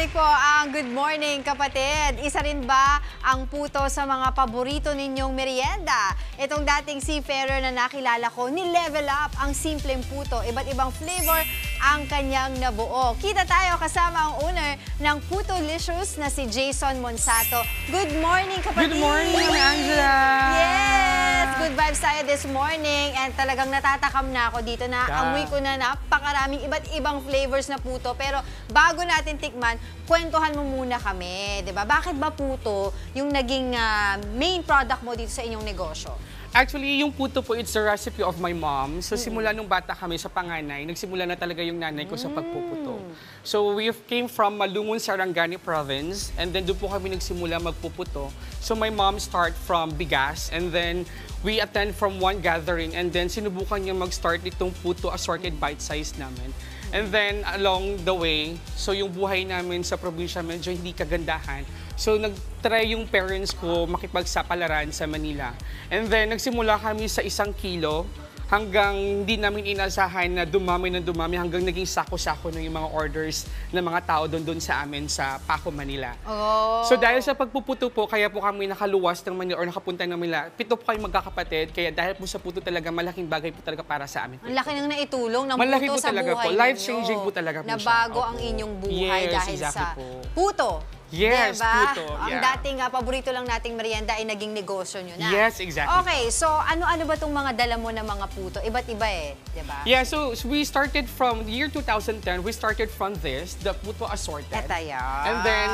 Bumabalik po ang Good Morning Kapatid. Isa rin ba ang puto sa mga paborito ninyong merienda? Itong dating seafarer na nakilala ko, ni-level up ang simpleng puto. Iba't ibang flavor ang kanyang nabuo. Kita tayo kasama ang owner ng Putolicious na si Jason Monsato. Good morning, kapatid! Good morning, Angela! Yes! Good vibes tayo this morning. And talagang natatakam na ako dito na amoy ko na napakaraming iba't ibang flavors na puto. Pero bago natin tikman, kwentuhan mo muna kami. Diba? Bakit ba puto yung naging main product mo dito sa inyong negosyo? Actually, yung puto po, it's the recipe of my mom. So, simula nung bata kami sa panganay, nagsimula na talaga yung nanay ko sa pagpuputo. So, we came from Malungon, Sarangani Province, and then doon po kami nagsimula magpuputo. So, my mom start from bigas, and then we attend from one gathering, and then sinubukan niya mag-start itong puto assorted bite-size namin. And then, along the way, so yung buhay namin sa probinsya medyo hindi kagandahan. So, nag-try yung parents ko makipagsapalaran sa Manila. And then, nagsimula kami sa 1 kilo hanggang hindi namin inasahan na dumami ng dumami hanggang naging sako-sako na yung mga orders ng mga tao doon sa amin sa Paco, Manila. Oh. So dahil sa pagpuputo po, kaya po kami nakaluwas ng Manila or nakapunta ng Manila. 7 po kayong magkakapatid, kaya dahil po sa puto talaga, malaking bagay po talaga para sa amin. Ang laki nang naitulong ng Malaki puto po sa talaga buhay po. ninyo. Life-changing po talaga po na siya. bago Opo. ang inyong buhay Yes, dahil exactly sa po. puto. Yes, diba? puto. Ang Yeah. dating paborito lang nating merienda ay naging negosyo nyo na. Yes, exactly. Okay, so ano-ano ba itong mga dala mo na mga puto? Iba't iba diba? Yeah, so we started from the year 2010, we started from this, the puto assorted. Eto yan. And then,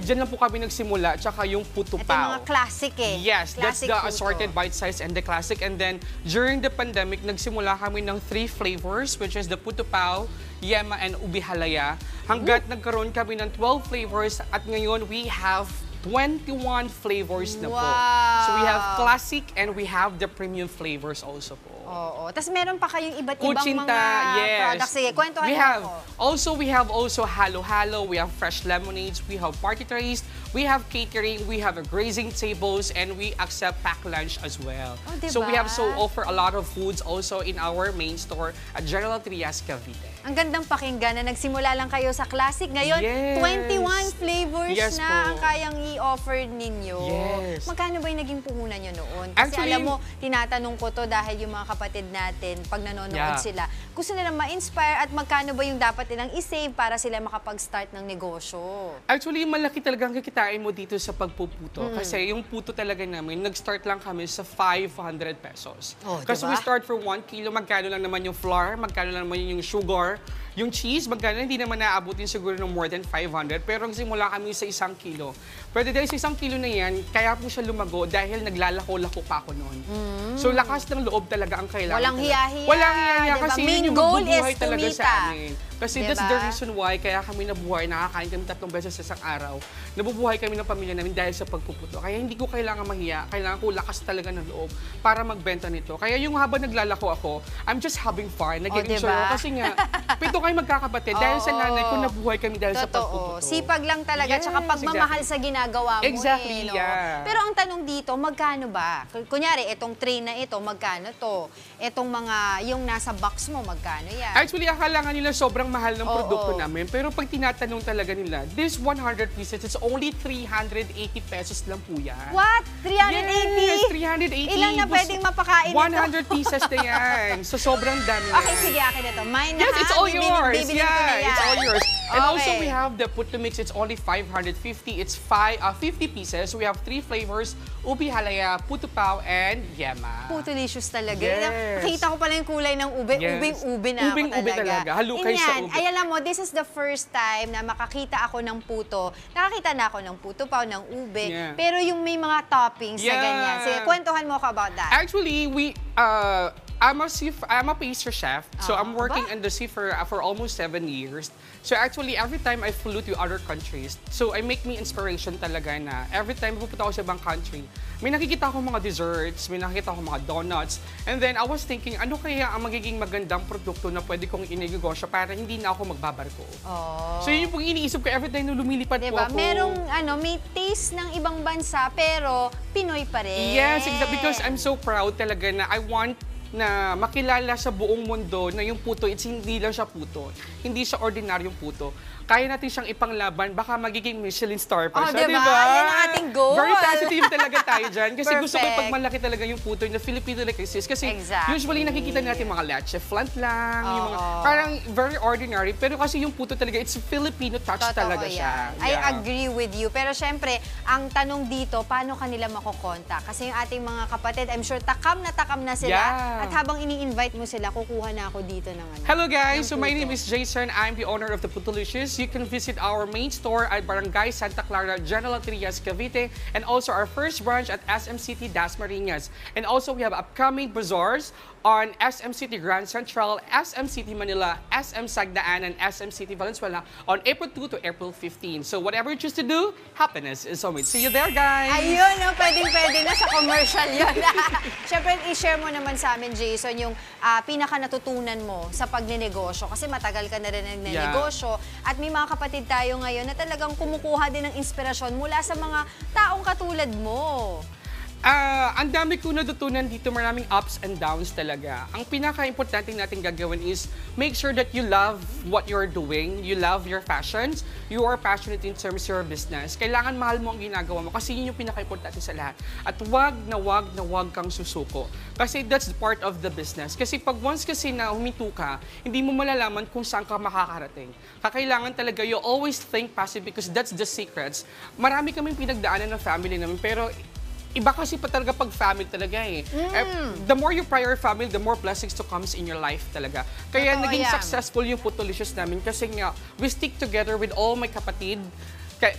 dyan lang po kami nagsimula, tsaka yung puto Ito yung pao. mga classic Yes, that's Classic the puto. assorted bite size and the classic. And then, during the pandemic, nagsimula kami ng 3 flavors, which is the puto pao, yema, and ubi halaya. Hanggat nagkaroon kami ng 12 flavors at ngayon we have 21 flavors na po. Wow. So we have classic and we have the premium flavors also po. Oo. Tapos meron pa kayong iba't ibang Kutsinta, mga yes. products. Sige, kwentuhan We mo have ako. we have also halo-halo, we have fresh lemonades, we have party trays, we have catering, we have grazing tables, and we accept pack lunch as well. Oh, diba? So we have offer a lot of foods also in our main store at General Trias, Cavite. Ang gandang pakinggan na nagsimula lang kayo sa classic. Ngayon, Yes. 21 flavors Yes na po. ang kayang i-offer ninyo. Yes. Magkano ba yung naging puhunan nyo noon? Kasi Actually, alam mo, tinatanong ko to dahil yung mga kapatid natin, pag nanonood Yeah. sila, gusto nilang ma-inspire at magkano ba yung dapat nilang i-save para sila makapag-start ng negosyo? Actually, malaki talagang kikitain mo dito sa pagpuputo. Kasi yung puto talaga namin, nag-start lang kami sa 500 pesos. Oh, Kasi diba? we start for 1 kilo, magkano lang naman yung flour, magkano lang naman yung sugar, yung cheese, magkano, hindi naman naaabutin siguro ng more than 500. Pero simula kami sa 1 kilo. Pero dahil sa 1 kilo na yan, kaya po siya lumago dahil naglalako-lako pa ako noon. So lakas ng loob talaga ang kailangan. Walang hiya-hiya. Walang hiya-hiya Diba? kasi Main yun yung goal magbubuhay is talaga kumita. sa amin. Kasi that's the Diba? reason why kaya kami nabuhay, nakakain kami 3 beses sa isang araw. Nabubuhay kami ng pamilya namin dahil sa pagpuputo. Kaya hindi ko kailangan mahiya, kailangan ko lakas talaga ng loob para magbenta nito. Kaya yung habang naglalako ako, I'm just having fun. Nag-enjoy diba? ako kasi nga, 7 kayo magkakapatid. Dahil sa nanay ko, nabuhay kami dahil sa pagpuputo. Sipag lang talaga, Yes, tsaka pagmamahal exactly. sa ginagawa mo. Exactly, no? yeah. Pero ang tanong dito, magkano ba? Kunyari, itong tray na ito, magkano to? Itong mga, yung nasa box mo, magkano yan? Actually, akala nga nila sobrang mahal ng produkto namin. Pero pag tinatanong talaga nila, this 100 pieces, it's only 380 pesos lang po yan. What? 380? Yes, 380. Ilan na pwedeng mapakain 100 pieces na yan. So, sobrang dami na. Okay, sige, akin na to. Mine na Yes, ha? it's all yours. Bibilin ko na Yeah, yan. it's all yours. And also, Okay. we have the puto mix. It's only 550. It's 50 pieces. We have 3 flavors, ubi halaya, puto pao, and yema. Putolicious talaga. Yes. Nakita ko pala yung kulay ng ube. Yes. Ubing-ube na Ubing-ube ako talaga. talaga. Halukay sa ube. Ay, alam mo, this is the first time na makakita ako ng puto. Nakakita na ako ng puto pao, ng ube. Yeah. Pero yung may mga toppings na Yeah. ganyan. Sige, kwentuhan mo ako about that. Actually, I'm a pastry chef, so I'm working ba? in the sea for almost 7 years. So actually, every time I flew to other countries, so I make me inspiration talaga na every time pupunta ako sa ibang country, may nakikita ako mga desserts, may nakikita ako mga donuts, and then I was thinking, ano kaya ang magiging magandang produkto na pwede kong inegosyo para hindi na ako magbabarko. Oh. So yun yung pong iniisip ko every time na lumilipad po Diba? ako. Merong, may taste ng ibang bansa, pero Pinoy pa rin. Yes, exactly. Because I'm so proud talaga na I want na makilala sa buong mundo na yung puto, hindi lang siya puto. Hindi siya ordinaryong puto. Kaya natin siyang ipanglaban, baka magiging Michelin star pa siya, diba? diba? Yan ang ating goal. Very positive talaga tayo dyan. Kasi gusto ko Perfect. ipagmalaki talaga yung puto na Filipino like exist. Kasi Exactly. usually nakikita natin mga leche flan lang, yung mga Oo. parang very ordinary. Pero kasi yung puto talaga, it's Filipino touch Totoo talaga yan. siya. I Yeah. agree with you. Pero syempre, ang tanong dito, paano kanila makokontak? Kasi yung ating mga kapatid, I'm sure takam na sila. Yeah. At habang ini-invite mo sila, kukuha na ako dito ng ano. Hello guys, so ng my puto. name is Jason. I'm the owner of the Putolicious. You can visit our main store at Barangay Santa Clara, General Trias, Cavite, and also our first branch at SM City, Dasmariñas. And also we have upcoming bazaars on SM City Grand Central, SM City Manila, SM Sagdaan, and SM City Valenzuela on April 2 to April 15. So whatever you choose to do, happiness is on it. See you there, guys! Ayun, no, pwedeng-pwede na sa commercial yun. Siyempre, i-share mo naman sa amin, Jason, yung pinaka natutunan mo sa pagnenegosyo. Kasi matagal ka na rin nagnenegosyo. At may mga kapatid tayo ngayon na talagang kumukuha din ng inspirasyon mula sa mga taong katulad mo. Ang dami ko natutunan dito, maraming ups and downs talaga. Ang pinaka-importante natin gagawin is make sure that you love what you're doing, you love your passions, you are passionate in terms of your business. Kailangan mahal mo ang ginagawa mo kasi yun yung pinaka-importante sa lahat. At wag kang susuko. Kasi that's part of the business. Kasi pag once kasi na huminto ka, hindi mo malalaman kung saan ka makakarating. Kakailangan talaga, you always think positive because that's the secrets. Marami kaming pinagdaanan ng family namin, pero iba kasi pa talaga pag family talaga eh. The more you prior family, the more blessings to comes in your life talaga. Kaya Totoo naging yan. successful yung Putolicious namin kasi nga, we stick together with all my kapatid.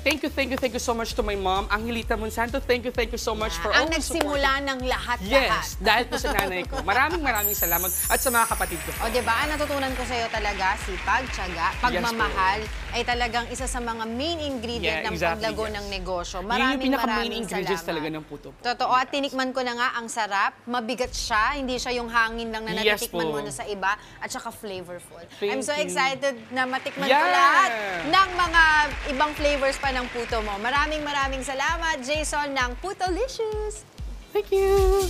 Thank you so much to my mom, Angelita Monsanto. Thank you so much for all Ang the support. nagsimula ng lahat-lahat. Yes, dahil po sa nanay ko. Maraming salamat at sa mga kapatid ko. O diba, ang natutunan ko sa'yo talaga, sipag, tiyaga, pagmamahal, ay talagang isa sa mga main ingredient Yeah, ng exactly, paglago yes. ng negosyo. Yun yung pinaka-main Maraming ingredients salamat. talaga ng puto. Totoo, at tinikman ko na nga, ang sarap, mabigat siya, hindi siya yung hangin lang na Yes natitikman po. mo na sa iba, at saka flavorful. Thank I'm so you. excited na matikman ko Yeah. lahat ng mga ibang flavors pa ng puto mo. Maraming salamat, Jason, ng Putolicious! Thank you!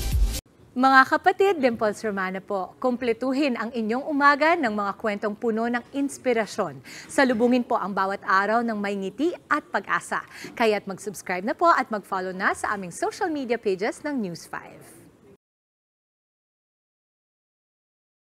Mga kapatid, Dimples Romana po, kumpletuhin ang inyong umaga ng mga kwentong puno ng inspirasyon. Salubungin po ang bawat araw ng may ngiti at pag-asa. Kaya't mag-subscribe na po at mag-follow na sa aming social media pages ng News 5.